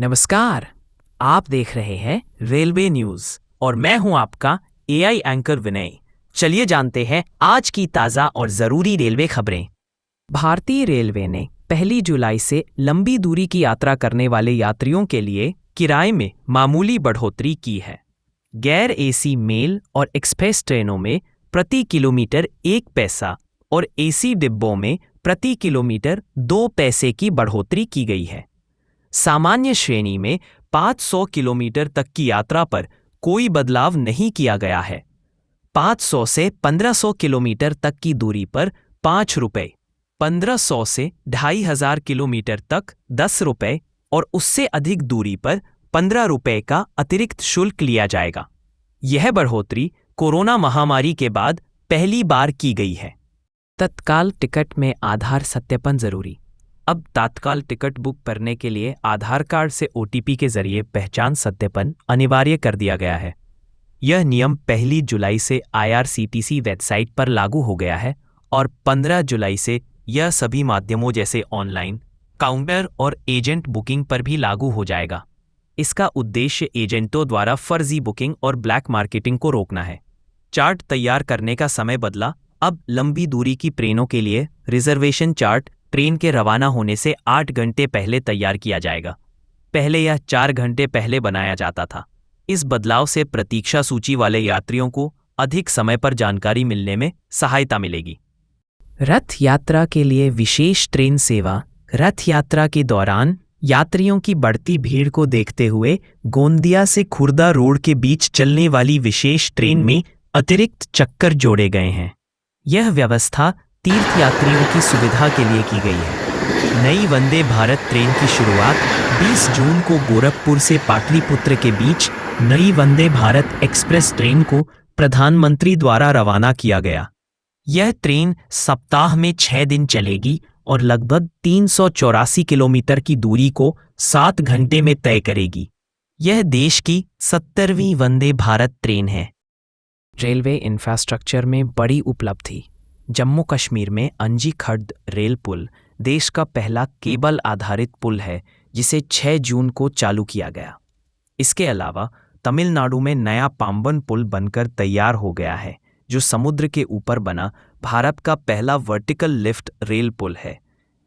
नमस्कार। आप देख रहे हैं रेलवे न्यूज और मैं हूं आपका एआई एंकर विनय। चलिए जानते हैं आज की ताज़ा और ज़रूरी रेलवे खबरें। भारतीय रेलवे ने 1 जुलाई से लंबी दूरी की यात्रा करने वाले यात्रियों के लिए किराए में मामूली बढ़ोतरी की है। गैर एसी मेल और एक्सप्रेस ट्रेनों में प्रति किलोमीटर 1 पैसा और एसी डिब्बों में प्रति किलोमीटर 2 पैसे की बढ़ोतरी की गई है। सामान्य श्रेणी में 500 किलोमीटर तक की यात्रा पर कोई बदलाव नहीं किया गया है। 500 से 1500 किलोमीटर तक की दूरी पर 5 रुपये, 1500 से 2500 किलोमीटर तक 10 रुपये और उससे अधिक दूरी पर 15 रुपये का अतिरिक्त शुल्क लिया जाएगा। यह बढ़ोतरी कोरोना महामारी के बाद पहली बार की गई है। तत्काल टिकट में आधार सत्यापन जरूरी। अब तत्काल टिकट बुक करने के लिए आधार कार्ड से ओटीपी के जरिए पहचान सत्यापन अनिवार्य कर दिया गया है। यह नियम 1 जुलाई से आईआरसीटीसी वेबसाइट पर लागू हो गया है और 15 जुलाई से यह सभी माध्यमों जैसे ऑनलाइन, काउंटर और एजेंट बुकिंग पर भी लागू हो जाएगा। इसका उद्देश्य एजेंटों द्वारा फर्जी बुकिंग और ब्लैक मार्केटिंग को रोकना है। चार्ट तैयार करने का समय बदला। अब लंबी दूरी की ट्रेनों के लिए रिजर्वेशन चार्ट ट्रेन के रवाना होने से 8 घंटे पहले तैयार किया जाएगा। पहले यह 4 घंटे पहले बनाया जाता था। इस बदलाव से प्रतीक्षा सूची वाले यात्रियों को अधिक समय पर जानकारी मिलने में सहायता मिलेगी। रथ यात्रा के लिए विशेष ट्रेन सेवा। रथ यात्रा के दौरान यात्रियों की बढ़ती भीड़ को देखते हुए गोंदिया से खुर्दा रोड के बीच चलने वाली विशेष ट्रेन में अतिरिक्त चक्कर जोड़े गए हैं। यह व्यवस्था तीर्थयात्रियों की सुविधा के लिए की गई है। नई वंदे भारत ट्रेन की शुरुआत 20 जून को गोरखपुर से पाटलिपुत्र के बीच नई वंदे भारत एक्सप्रेस ट्रेन को प्रधानमंत्री द्वारा रवाना किया गया। यह ट्रेन सप्ताह में 6 दिन चलेगी और लगभग 384 किलोमीटर की दूरी को 7 घंटे में तय करेगी। यह देश की 70वीं वंदे भारत ट्रेन है। रेलवे इंफ्रास्ट्रक्चर में बड़ी उपलब्धि। जम्मू कश्मीर में अंजी खर्द रेल पुल देश का पहला केबल आधारित पुल है, जिसे 6 जून को चालू किया गया। इसके अलावा तमिलनाडु में नया पाम्बन पुल बनकर तैयार हो गया है, जो समुद्र के ऊपर बना भारत का पहला वर्टिकल लिफ्ट रेल पुल है।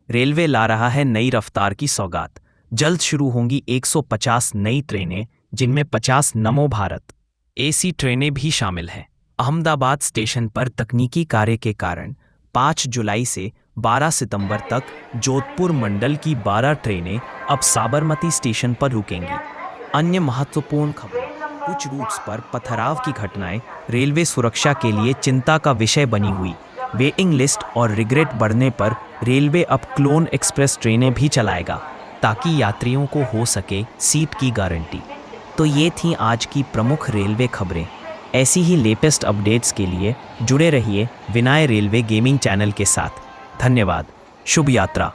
रेलवे ला रहा है नई रफ्तार की सौगात। जल्द शुरू होंगी 150 नई ट्रेनें, जिनमें 50 नमो भारत एसी ट्रेनें भी शामिल हैं। अहमदाबाद स्टेशन पर तकनीकी कार्य के कारण 5 जुलाई से 12 सितंबर तक जोधपुर मंडल की 12 ट्रेनें अब साबरमती स्टेशन पर रुकेंगी। अन्य महत्वपूर्ण खबरें। कुछ रूट्स पर पथराव की घटनाएं रेलवे सुरक्षा के लिए चिंता का विषय बनी हुई। वेटिंग लिस्ट और रिग्रेट बढ़ने पर रेलवे अब क्लोन एक्सप्रेस ट्रेनें भी चलाएगा, ताकि यात्रियों को हो सके सीट की गारंटी। तो ये थी आज की प्रमुख रेलवे खबरें। ऐसी ही लेटेस्ट अपडेट्स के लिए जुड़े रहिए विनय रेलवे गेमिंग चैनल के साथ। धन्यवाद। शुभ यात्रा।